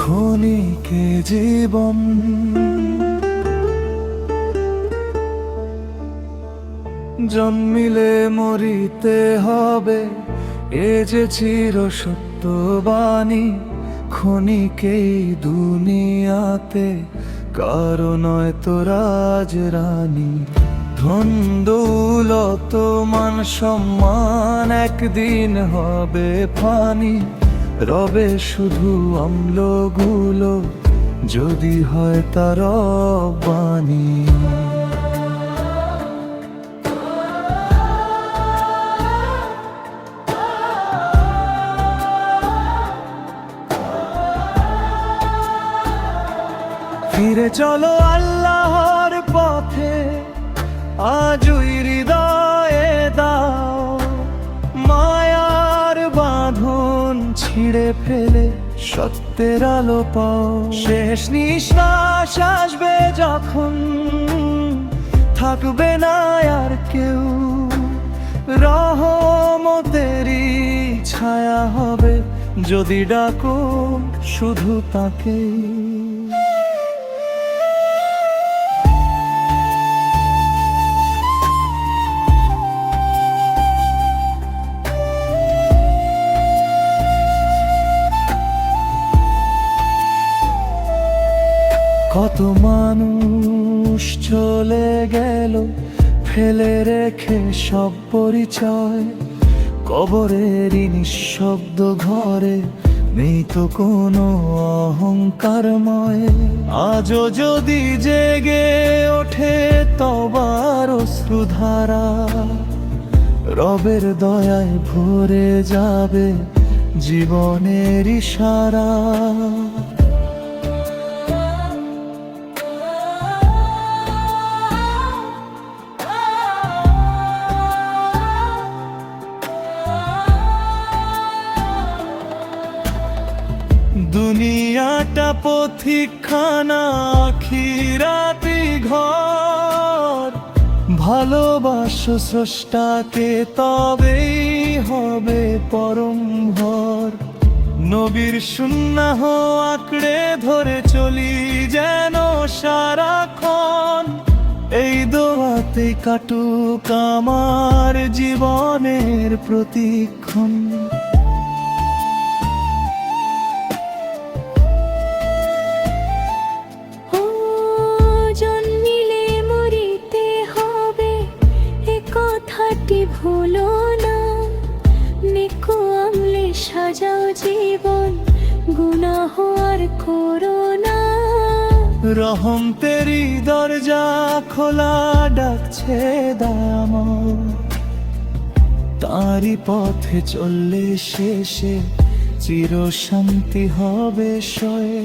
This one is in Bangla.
ক্ষণিকে জীবন। জন্মিলে মরিতে হবে, এ যে চির সত্য বাণী। ক্ষণিকেই দুনিয়াতে কারো নয় তো রাজ রানী। ধন দৌলত মান সম্মান একদিন হবে ফানি। রবে শুধু অম্লগুলো যদি হয় তার বাণী। ফিরে চলো আল্লাহর পথে, আজই হৃদয়ে দাও মায়ার বাঁধন ছিঁড়ে ফেলে সত্যের আলো পাও। শেষ নিঃশ্বাস আসবে যখন, থাকবে না আর কেউ। রহমতেরই ছায়া হবে যদি ডাকো শুধু তাকেই। কত মানুষ চলে গেল ফেলে রেখে সব পরিচয়। কবরেরই নিঃশব্দ ঘরে নেই তো কোনো অহংকারময়। আজও যদি জেগে ওঠে তবার অশ্রুধারা, রবের দয়ায় ভরে যাবে জীবনের ইশারা। দুনিয়াটা পথিকখানা, আখিরাতি ঘর। ভালোবাসো স্রষ্টাকে তবেই হবে পরম ভর। নবীর সুন্নাহ আঁকড়ে ধরে চলি যেন সারাক্ষণ। এই দোয়াতে কাটুক আমার জীবনের প্রতিক্ষণ। ভুলো না, নেকো আমলে সাজাও জীবন, গুনাহ আর করো না। রহম তেরি দরজা খোলা ডাকছে দামন। তারি পথে চললে শেষে চির শান্তি হবে সয়ে।